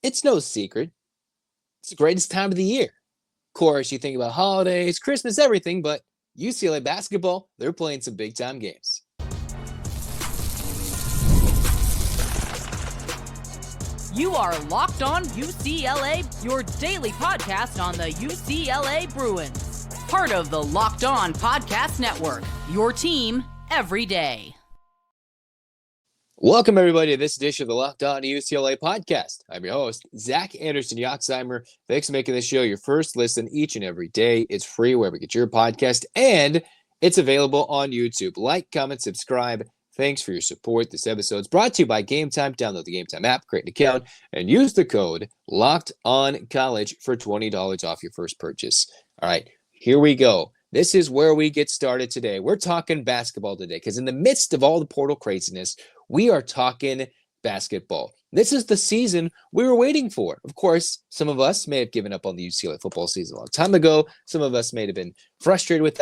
It's no secret. It's the greatest time of the year. Of course, you think about holidays, Christmas, everything, but UCLA basketball, they're playing some big-time games. You are Locked On UCLA, your daily podcast on the UCLA Bruins. Part of the Locked On Podcast Network, your team every day. Welcome, everybody, to this edition of the Locked On UCLA Podcast. I'm your host, Zach Anderson-Yoxsimer. Thanks for making this show your first listen each and every day. It's free wherever you get your podcast, and it's available on YouTube. Like, comment, subscribe. Thanks for your support. This episode is brought to you by GameTime. Download the GameTime app, create an account, and use the code LOCKEDONCollege for $20 off your first purchase. All right, here we go. This is where we get started today. We're talking basketball today because in the midst of all the portal craziness, we are talking basketball. This is the season we were waiting for. Of course, some of us may have given up on the UCLA football season a long time ago. Some of us may have been frustrated with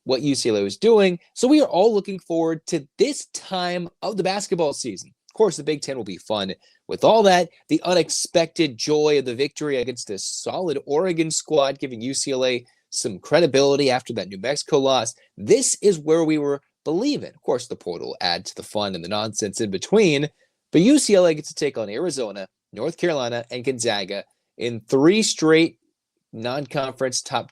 what UCLA was doing. So we are all looking forward to this time of the basketball season. Of course, the Big Ten will be fun with all that. The unexpected joy of the victory against a solid Oregon squad, giving UCLA some credibility after that New Mexico loss. This is where we were believing. Of course, the portal will add to the fun and the nonsense in between. But UCLA gets to take on Arizona, North Carolina, and Gonzaga in 3 straight non-conference top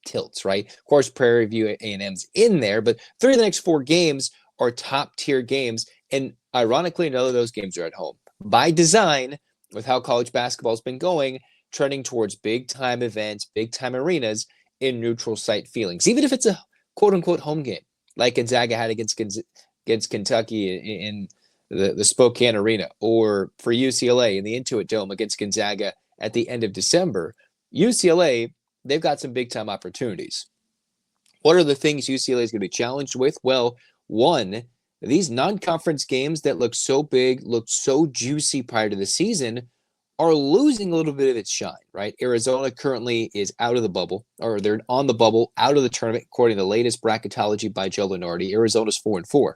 tilts, right? Of course, Prairie View A&M's in there, but 3 of the next 4 games are top-tier games. And ironically, none of those games are at home. By design, with how college basketball has been going, trending towards big-time events, big-time arenas in neutral site feelings, even if it's a quote-unquote home game, like Gonzaga had against Kentucky in the Spokane Arena, or for UCLA in the Intuit Dome against Gonzaga at the end of December. UCLA, they've got some big-time opportunities. What are the things UCLA is going to be challenged with? Well, one, these non-conference games that look so big, look so juicy prior to the season, are losing a little bit of its shine, right? Arizona currently is out of the bubble, or they're on the bubble, out of the tournament, according to the latest bracketology by Joe Lunardi. Arizona's 4-4.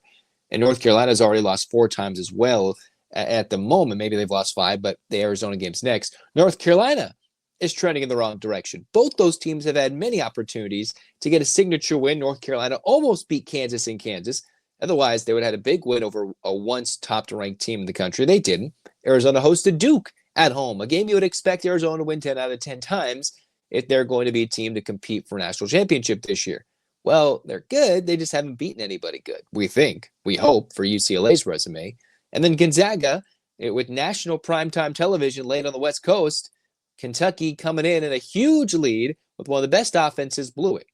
And North Carolina's already lost 4 times as well at the moment. Maybe they've lost 5, but the Arizona game's next. North Carolina is trending in the wrong direction. Both those teams have had many opportunities to get a signature win. North Carolina almost beat Kansas in Kansas. Otherwise, they would have had a big win over a once top-ranked team in the country. They didn't. Arizona hosted Duke at home, a game you would expect Arizona to win 10 out of 10 times if they're going to be a team to compete for a national championship this year. Well, they're good. They just haven't beaten anybody good, we think, we hope, for UCLA's resume. And then Gonzaga, with national primetime television laid on the West Coast, Kentucky coming in a huge lead with one of the best offenses, blew it.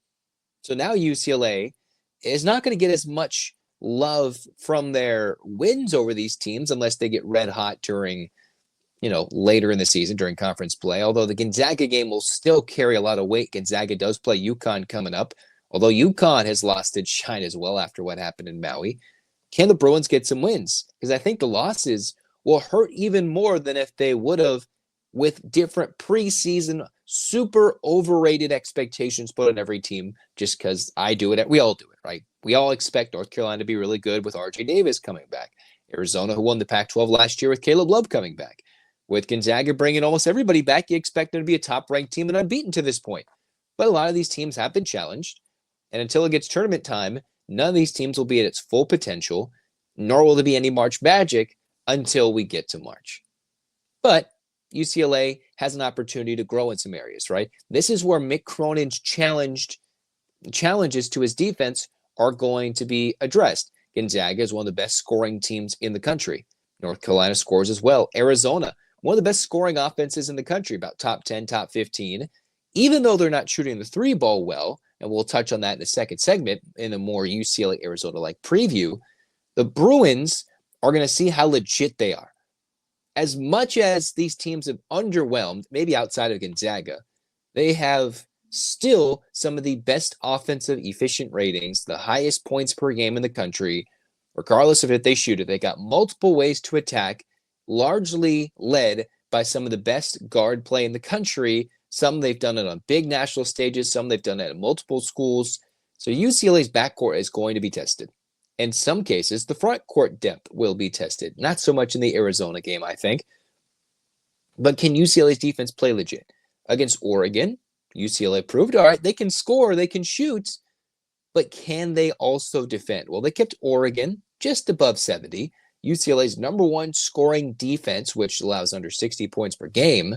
So now UCLA is not going to get as much love from their wins over these teams unless they get red hot during, later in the season during conference play. Although the Gonzaga game will still carry a lot of weight. Gonzaga does play UConn coming up. Although UConn has lost its shine as well after what happened in Maui. Can the Bruins get some wins? Because I think the losses will hurt even more than if they would have with different preseason, super overrated expectations put on every team, just because I do it. We all do it, right? We all expect North Carolina to be really good with R.J. Davis coming back. Arizona, who won the Pac-12 last year with Caleb Love coming back. With Gonzaga bringing almost everybody back, you expect them to be a top-ranked team and unbeaten to this point. But a lot of these teams have been challenged. And until it gets tournament time, none of these teams will be at its full potential, nor will there be any March magic until we get to March. But UCLA has an opportunity to grow in some areas, right? This is where Mick Cronin's challenges to his defense are going to be addressed. Gonzaga is one of the best scoring teams in the country. North Carolina scores as well. Arizona, one of the best scoring offenses in the country, about top 10, top 15. Even though they're not shooting the 3 ball well, and we'll touch on that in the second segment in a more UCLA-Arizona-like preview, the Bruins are going to see how legit they are. As much as these teams have underwhelmed, maybe outside of Gonzaga, they have still some of the best offensive efficient ratings, the highest points per game in the country, regardless of if they shoot it. They got multiple ways to attack, largely led by some of the best guard play in the country. Some they've done it on big national stages. Some they've done it at multiple schools. So UCLA's backcourt is going to be tested. In some cases, the front court depth will be tested. Not so much in the Arizona game, I think. But can UCLA's defense play legit? Against Oregon, UCLA proved, all right, they can score, they can shoot, but can they also defend? Well, they kept Oregon just above 70. UCLA's number one scoring defense, which allows under 60 points per game,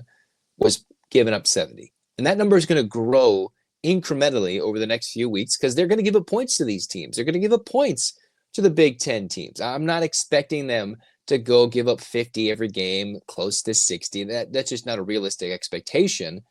was giving up 70. And that number is going to grow incrementally over the next few weeks because they're going to give up points to these teams. They're going to give up points to the Big Ten teams. I'm not expecting them to go give up 50 every game, close to 60. That's just not a realistic expectation.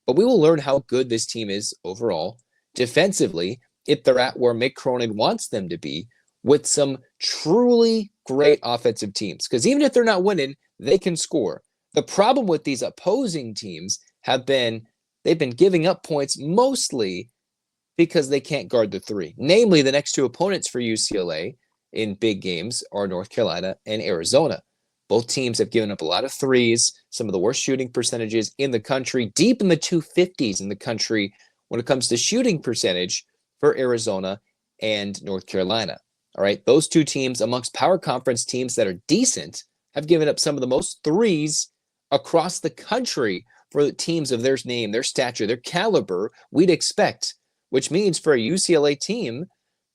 But we will learn how good this team is overall defensively if they're at where Mick Cronin wants them to be with some truly great offensive teams. Because even if they're not winning, they can score. The problem with these opposing teams they've been giving up points mostly because they can't guard the three. Namely, the next two opponents for UCLA in big games are North Carolina and Arizona. Both teams have given up a lot of threes, some of the worst shooting percentages in the country, deep in the 250s in the country when it comes to shooting percentage for Arizona and North Carolina. All right, those two teams amongst power conference teams that are decent have given up some of the most threes across the country for the teams of their name, their stature, their caliber we'd expect, which means for a UCLA team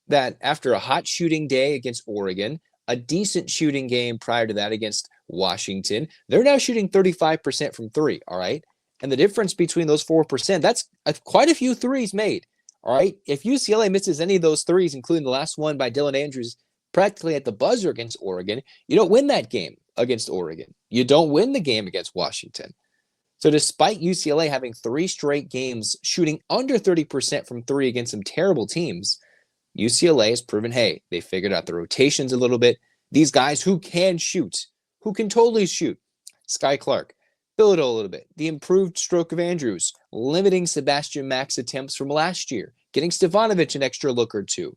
that after a hot shooting day against Oregon, a decent shooting game prior to that against Washington, they're now shooting 35% from three, all right? And the difference between those 4%, that's quite a few threes made, all right? If UCLA misses any of those threes, including the last one by Dylan Andrews practically at the buzzer against Oregon, you don't win that game against Oregon. You don't win the game against Washington. So despite UCLA having 3 straight games shooting under 30% from three against some terrible teams, UCLA has proven, hey, they figured out the rotations a little bit. These guys who can shoot, who can totally shoot. Sky Clark, build it a little bit. The improved stroke of Andrews, limiting Sebastian Mack's attempts from last year, getting Stefanovic an extra look or two.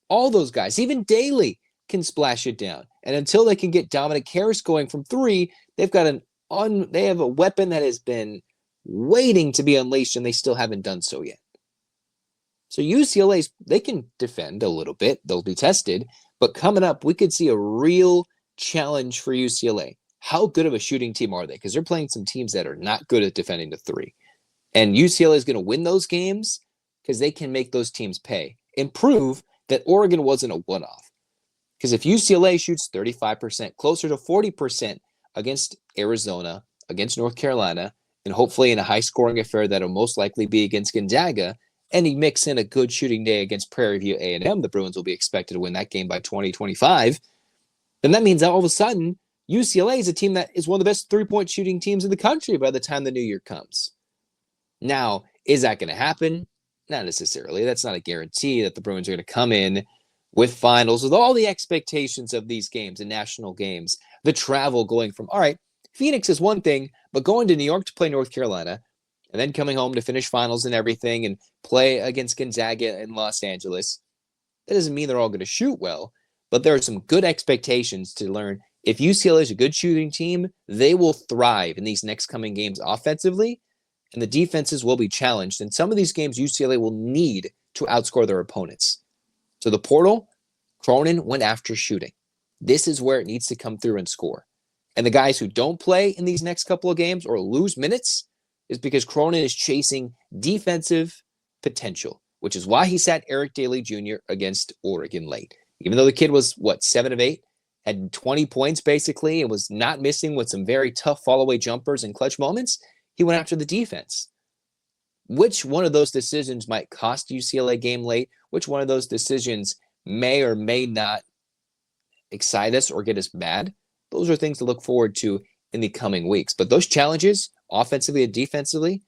All those guys, even Daly, can splash it down. And until they can get Dominic Harris going from three, they've got they have a weapon that has been waiting to be unleashed, and they still haven't done so yet. So UCLA, they can defend a little bit. They'll be tested. But coming up, we could see a real challenge for UCLA. How good of a shooting team are they? Because they're playing some teams that are not good at defending the three. And UCLA is going to win those games because they can make those teams pay and prove that Oregon wasn't a one-off. Because if UCLA shoots 35%, closer to 40% against Arizona, against North Carolina, and hopefully in a high-scoring affair that will most likely be against Gonzaga, and he mix in a good shooting day against Prairie View A&M, the Bruins will be expected to win that game by 20-25, then that means that all of a sudden, UCLA is a team that is one of the best three-point shooting teams in the country by the time the new year comes. Now, is that going to happen? Not necessarily. That's not a guarantee that the Bruins are going to come in with finals, with all the expectations of these games and national games, the travel going from, all right, Phoenix is one thing, but going to New York to play North Carolina, and then coming home to finish finals and everything and play against Gonzaga in Los Angeles, that doesn't mean they're all going to shoot well, but there are some good expectations to learn. If UCLA is a good shooting team, they will thrive in these next coming games offensively, and the defenses will be challenged. And some of these games, UCLA will need to outscore their opponents. So the portal, Cronin went after shooting. This is where it needs to come through and score. And the guys who don't play in these next couple of games or lose minutes is because Cronin is chasing defensive potential, which is why he sat Eric Daly Jr. against Oregon late. Even though the kid was, 7 of 8, had 20 points basically, and was not missing with some very tough fall-away jumpers and clutch moments, he went after the defense. Which one of those decisions might cost UCLA game late? Which one of those decisions may or may not excite us or get us mad? Those are things to look forward to in the coming weeks. But those challenges, offensively and defensively,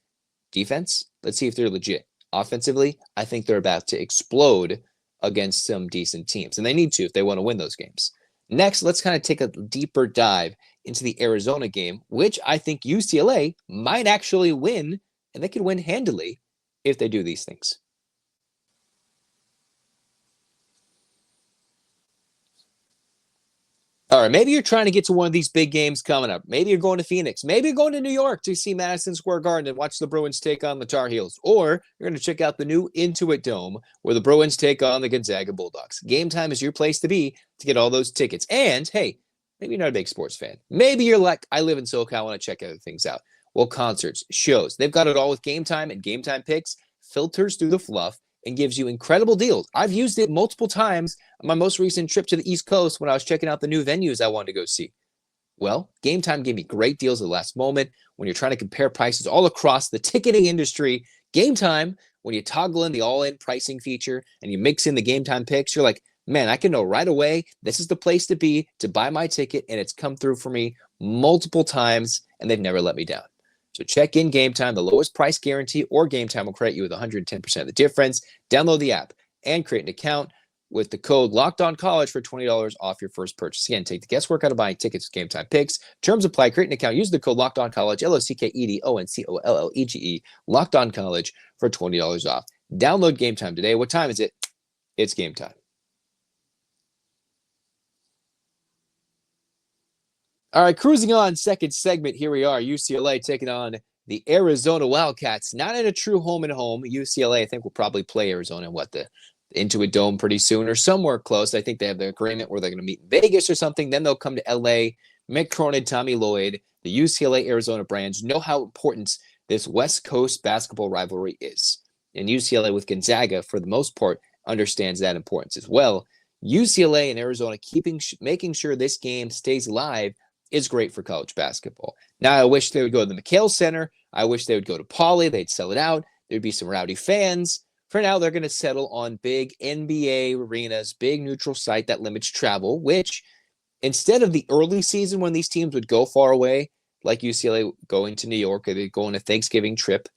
let's see if they're legit. Offensively, I think they're about to explode against some decent teams. And they need to if they want to win those games. Next, let's kind of take a deeper dive into the Arizona game, which I think UCLA might actually win, and they could win handily if they do these things. All right, maybe you're trying to get to one of these big games coming up. Maybe you're going to Phoenix. Maybe you're going to New York to see Madison Square Garden and watch the Bruins take on the Tar Heels. Or you're going to check out the new Intuit Dome where the Bruins take on the Gonzaga Bulldogs. Game Time is your place to be to get all those tickets. And, hey, Maybe you're not a big sports fan. Maybe you're like, I live in SoCal, I want to check other things out. Well, concerts, shows, they've got it all with GameTime, and GameTime Picks filters through the fluff and gives you incredible deals. I've used it multiple times on my most recent trip to the East Coast when I was checking out the new venues I wanted to go see. Well, GameTime gave me great deals at the last moment when you're trying to compare prices all across the ticketing industry. GameTime, when you toggle in the all-in pricing feature and you mix in the GameTime picks, you're like, man, I can know right away this is the place to be to buy my ticket, and it's come through for me multiple times, and they've never let me down. So check in GameTime, the lowest price guarantee, or GameTime will credit you with 110% of the difference. Download the app and create an account with the code LOCKEDONCollege for $20 off your first purchase. Again, take the guesswork out of buying tickets with GameTime Picks. Terms apply. Create an account. Use the code LOCKEDONCollege, LOCKEDONCOLLEGE, LOCKEDONCollege for $20 off. Download GameTime today. What time is it? It's game time. All right, cruising on, second segment. Here we are, UCLA taking on the Arizona Wildcats. Not in a true home-and-home. UCLA, I think, will probably play Arizona in the Intuit Dome pretty soon or somewhere close. I think they have the agreement where they're going to meet in Vegas or something. Then they'll come to LA. Mick Cronin, Tommy Lloyd, the UCLA-Arizona brands know how important this West Coast basketball rivalry is. And UCLA with Gonzaga, for the most part, understands that importance as well. UCLA and Arizona making sure this game stays live is great for college basketball. Now, I wish they would go to the McHale Center. I wish they would go to Pauley. They'd sell it out. There'd be some rowdy fans. For now, they're going to settle on big NBA arenas, big neutral site that limits travel, which instead of the early season when these teams would go far away, like UCLA going to New York, or they go on a Thanksgiving trip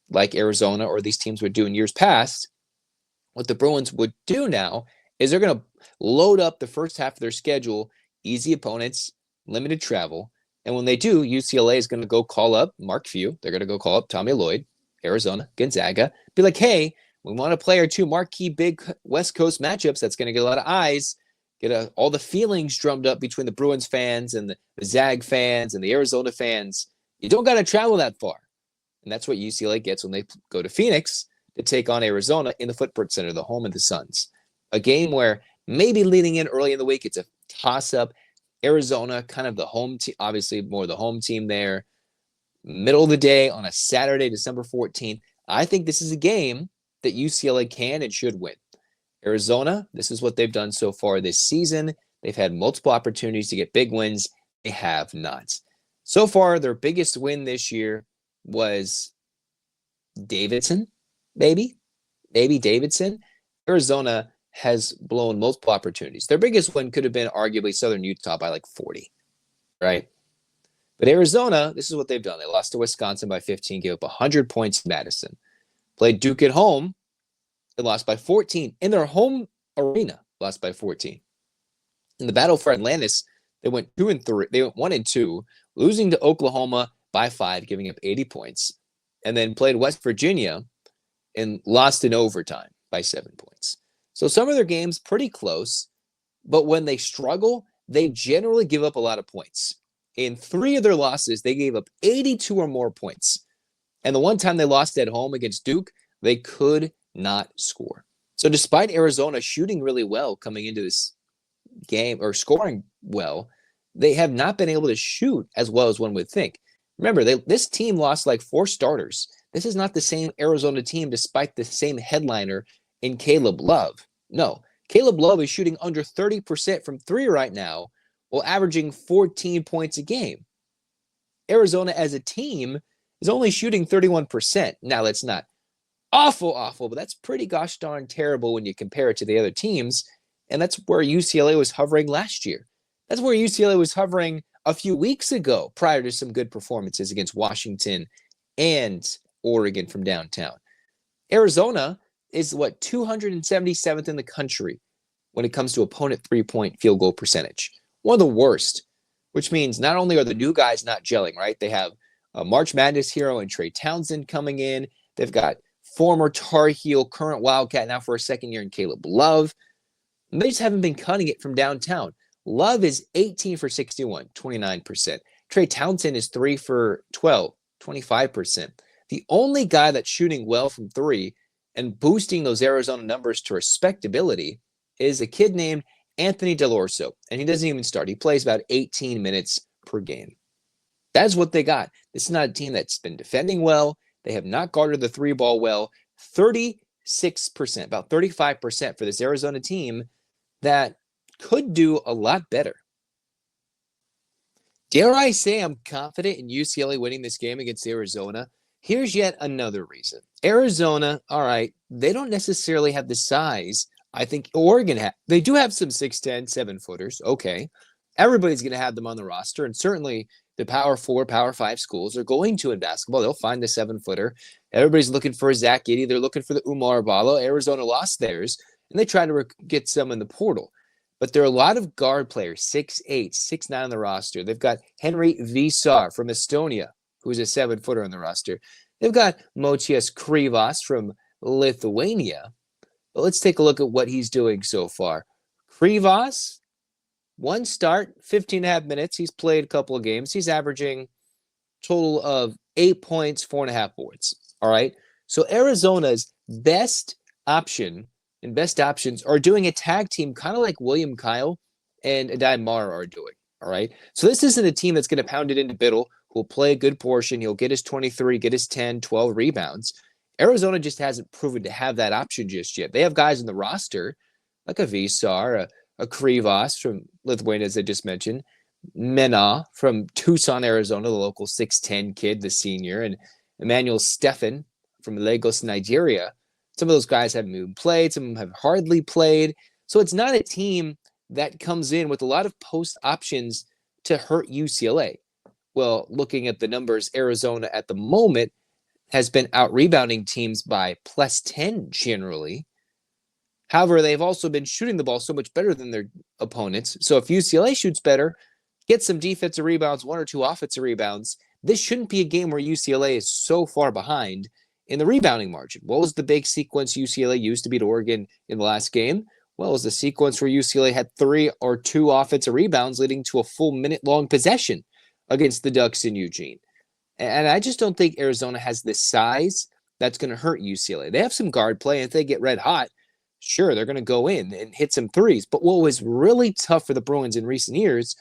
like Arizona or these teams would do in years past, what the Bruins would do now is they're going to load up the first half of their schedule, easy opponents, limited travel. And when they do, UCLA is going to go call up Mark Few. They're going to go call up Tommy Lloyd, Arizona, Gonzaga. Be like, hey, we want to play our two marquee big West Coast matchups. That's going to get a lot of eyes, get all the feelings drummed up between the Bruins fans and the Zag fans and the Arizona fans. You don't got to travel that far. And that's what UCLA gets when they go to Phoenix to take on Arizona in the Footprint Center, the home of the Suns. A game where maybe leading in early in the week, it's a toss-up. Arizona, kind of the home team, obviously more the home team there. Middle of the day on a Saturday, December 14th. I think this is a game that UCLA can and should win. Arizona, this is what they've done so far this season. They've had multiple opportunities to get big wins. They have not. So far, their biggest win this year was Davidson, maybe Davidson. Arizona has blown multiple opportunities. Their biggest win could have been arguably Southern Utah by like 40, right? But Arizona, this is what they've done. They lost to Wisconsin by 15, gave up 100 points in Madison. Played Duke at home, they lost by 14. In their home arena, lost by 14. In the battle for Atlantis, they went 2-3. They went 1-2, losing to Oklahoma by 5, giving up 80 points. And then played West Virginia and lost in overtime by 7 points. So some of their games pretty close, but when they struggle, they generally give up a lot of points. In 3 of their losses, they gave up 82 or more points. And the one time they lost at home against Duke, they could not score. So despite Arizona shooting really well coming into this game or scoring well, they have not been able to shoot as well as one would think. Remember, this team lost like 4 starters. This is not the same Arizona team despite the same headliner in Caleb Love. No, Caleb Love is shooting under 30% from 3 right now while averaging 14 points a game. Arizona as a team is only shooting 31%. Now, that's not awful, but that's pretty gosh darn terrible when you compare it to the other teams. And that's where UCLA was hovering last year. That's where UCLA was hovering a few weeks ago prior to some good performances against Washington and Oregon from downtown. Arizona is 277th in the country when it comes to opponent three-point field goal percentage. One of the worst, which means not only are the new guys not gelling, right? They have a March Madness hero and Trey Townsend coming in. They've got former Tar Heel, current Wildcat now for a second year in Caleb Love. And they just haven't been cutting it from downtown. Love is 18 for 61, 29%. Trey Townsend is 3 for 12, 25%. The only guy that's shooting well from 3 and boosting those Arizona numbers to respectability is a kid named Anthony Delorso, and he doesn't even start. He plays about 18 minutes per game. That's what they got. This is not a team that's been defending well. They have not guarded the three ball well. 36%, about 35% for this Arizona team that could do a lot better. Dare I say I'm confident in UCLA winning this game against Arizona? Here's yet another reason. Arizona, all right, they don't necessarily have the size I think Oregon has. They do have some 6'10", 7-footers. Okay. Everybody's going to have them on the roster, and certainly the Power 4, Power 5 schools are going to in basketball. They'll find the 7-footer. Everybody's looking for a Zach Edey. They're looking for the Umar Balo. Arizona lost theirs, and they tried to get some in the portal. But there are a lot of guard players, 6'8", 6'9" on the roster. They've got Henry Visar from Estonia, who's a 7-footer on the roster. They've got Motiejus Krivas from Lithuania. But let's take a look at what he's doing so far. Krivas, one start, 15.5 minutes. He's played a couple of games. He's averaging total of 8 points, 4.5 boards. All right. So Arizona's best option and best options are doing a tag team, kind of like William Kyle and Adai Mara are doing. All right. So this isn't a team that's going to pound it into Biddle, who'll play a good portion. He'll get his 23, get his 10, 12 rebounds. Arizona just hasn't proven to have that option just yet. They have guys in the roster like a Visar, a Krivas from Lithuania, as I just mentioned, Mena from Tucson, Arizona, the local 6'10" kid, the senior, and Emmanuel Stephan from Lagos, Nigeria. Some of those guys haven't even played. Some of them have hardly played. So it's not a team that comes in with a lot of post options to hurt UCLA. Well, looking at the numbers, Arizona at the moment has been out-rebounding teams by plus 10 generally. However, they've also been shooting the ball so much better than their opponents. So if UCLA shoots better, gets some defensive rebounds, 1 or 2 offensive rebounds, this shouldn't be a game where UCLA is so far behind in the rebounding margin. What was the big sequence UCLA used to beat Oregon in the last game? Well, it was the sequence where UCLA had 3 or 2 offensive rebounds leading to a full minute-long possession against the Ducks in Eugene. And I just don't think Arizona has the size that's going to hurt UCLA. They have some guard play, and if they get red hot, sure, they're going to go in and hit some threes. But what was really tough for the Bruins in recent years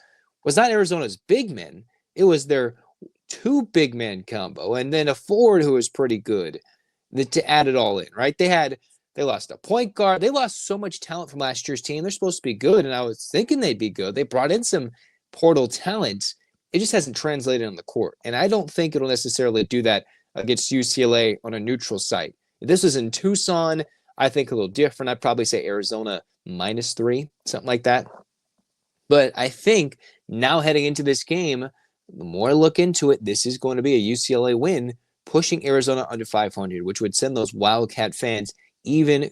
was not Arizona's big men. It was their 2 big man combo and then a forward who was pretty good to add it all in, right? They lost a point guard. They lost so much talent from last year's team. They're supposed to be good, and I was thinking they'd be good. They brought in some portal talent. It just hasn't translated on the court. And I don't think it'll necessarily do that against UCLA on a neutral site. If this was in Tucson, I think a little different. I'd probably say Arizona -3, something like that. But I think now heading into this game, the more I look into it, this is going to be a UCLA win, pushing Arizona under 500, which would send those Wildcat fans even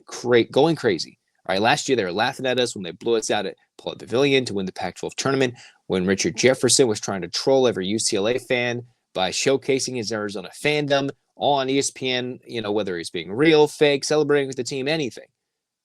going crazy. All right, last year they were laughing at us when they blew us out at Paul Pavilion to win the Pac-12 tournament, when Richard Jefferson was trying to troll every UCLA fan by showcasing his Arizona fandom on ESPN, whether he's being real, fake, celebrating with the team, anything.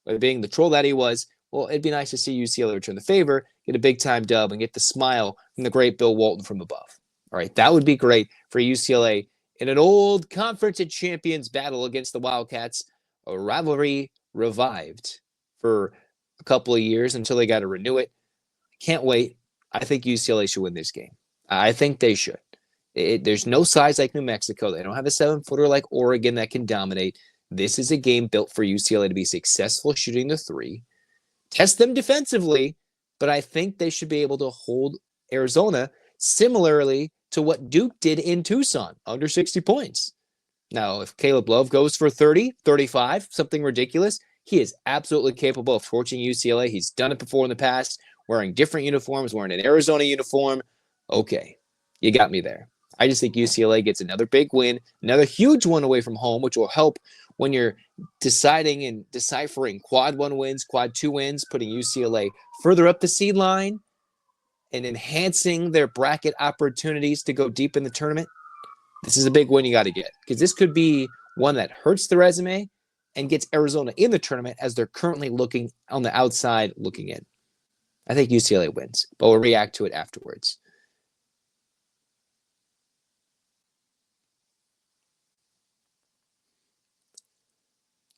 But being the troll that he was, well, it'd be nice to see UCLA return the favor, get a big-time dub, and get the smile from the great Bill Walton from above. All right, that would be great for UCLA in an old Conference of Champions battle against the Wildcats, a rivalry revived for a couple of years until they got to renew it. Can't wait. I think UCLA should win this game. I think they should. There's no size like New Mexico. They don't have a 7-footer like Oregon that can dominate. This is a game built for UCLA to be successful shooting the 3. Test them defensively, but I think they should be able to hold Arizona similarly to what Duke did in Tucson, under 60 points. Now, if Caleb Love goes for 30, 35, something ridiculous, he is absolutely capable of torching UCLA. He's done it before in the past, wearing different uniforms, wearing an Arizona uniform. Okay, you got me there. I just think UCLA gets another big win, another huge one away from home, which will help when you're deciding and deciphering quad 1 wins, quad 2 wins, putting UCLA further up the seed line and enhancing their bracket opportunities to go deep in the tournament. This is a big win you got to get, because this could be one that hurts the resume and gets Arizona in the tournament as they're currently looking on the outside looking in. I think UCLA wins, but we'll react to it afterwards.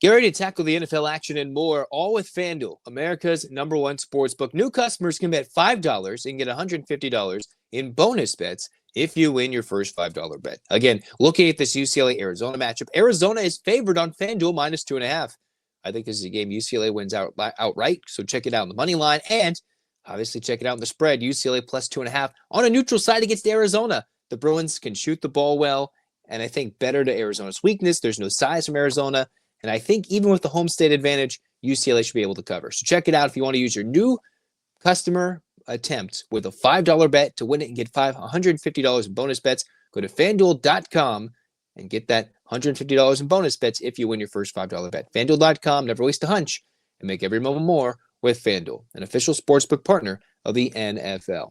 Get ready to tackle the NFL action and more, all with FanDuel, America's #1 sportsbook. New customers can bet $5 and get $150 in bonus bets if you win your first $5 bet. Again, looking at this UCLA-Arizona matchup, Arizona is favored on FanDuel -2.5. I think this is a game UCLA wins outright, so check it out on the money line. And obviously check it out in the spread, UCLA +2.5 on a neutral side against Arizona. The Bruins can shoot the ball well, and I think better to Arizona's weakness. There's no size from Arizona. And I think even with the home state advantage, UCLA should be able to cover. So check it out if you want to use your new customer attempt with a $5 bet to win it and get $150 in bonus bets. Go to FanDuel.com and get that $150 in bonus bets if you win your first $5 bet. FanDuel.com, never waste a hunch, and make every moment more with FanDuel, an official sportsbook partner of the NFL.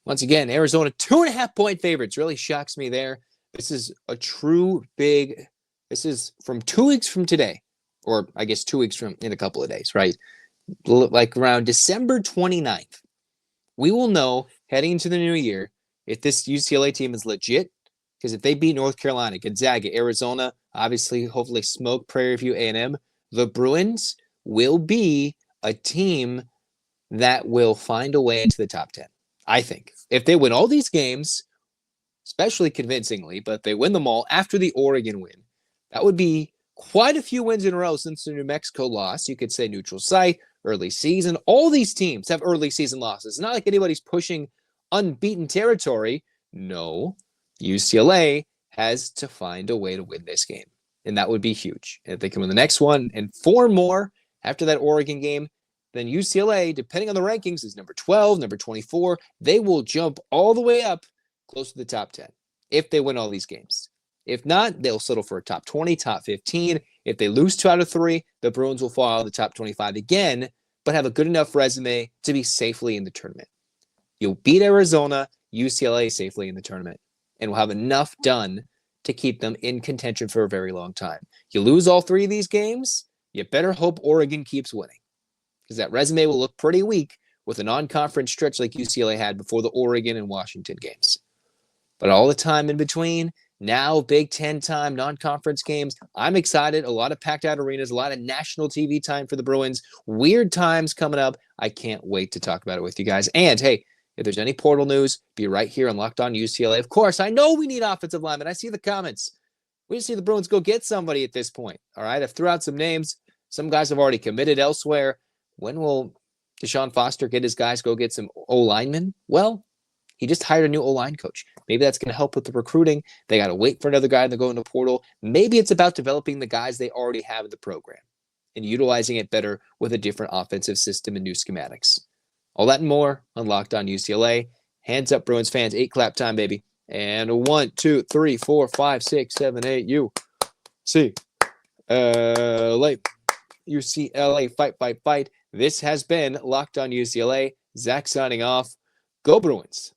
Once again, Arizona 2.5-point favorites. Really shocks me there. This is a true big. This is from 2 weeks from today, or I guess 2 weeks from in a couple of days, right? Like around December 29th, we will know heading into the new year if this UCLA team is legit. Because if they beat North Carolina, Gonzaga, Arizona, obviously, hopefully smoke Prairie View A&M, the Bruins will be a team that will find a way into the top 10. I think if they win all these games, especially convincingly, but if they win them all after the Oregon win, that would be quite a few wins in a row since the New Mexico loss. You could say neutral site, early season. All these teams have early season losses. It's not like anybody's pushing unbeaten territory. No, UCLA has to find a way to win this game, and that would be huge. And if they can win the next one and 4 more after that Oregon game, then UCLA, depending on the rankings, is number 12, number 24. They will jump all the way up close to the top 10 if they win all these games. If not, they'll settle for a top 20, top 15. If they lose 2 out of 3, the Bruins will fall out of the top 25 again, but have a good enough resume to be safely in the tournament. You'll beat Arizona, UCLA safely in the tournament, and will have enough done to keep them in contention for a very long time. You lose all 3 of these games, you better hope Oregon keeps winning, because that resume will look pretty weak with a non-conference stretch like UCLA had before the Oregon and Washington games. But all the time in between, now Big Ten time, non-conference games, I'm excited. A lot of packed out arenas, a lot of national TV time for the Bruins. Weird times coming up. I can't wait to talk about it with you guys. And hey, if there's any portal news, be right here on Locked On UCLA. Of course, I know we need offensive linemen. I see the comments. We just see the Bruins go get somebody at this point. All right, I've threw out some names. Some guys have already committed elsewhere. When will Deshaun Foster get his guys go get some O-linemen? Well, he just hired a new O-line coach. Maybe that's going to help with the recruiting. They got to wait for another guy to go in the portal. Maybe it's about developing the guys they already have in the program and utilizing it better with a different offensive system and new schematics. All that and more on Locked On UCLA. Hands up, Bruins fans. 8 clap time, baby. And 1, 2, 3, 4, 5, 6, 7, 8. UCLA. UCLA. Fight, fight, fight. This has been Locked On UCLA. Zach signing off. Go Bruins.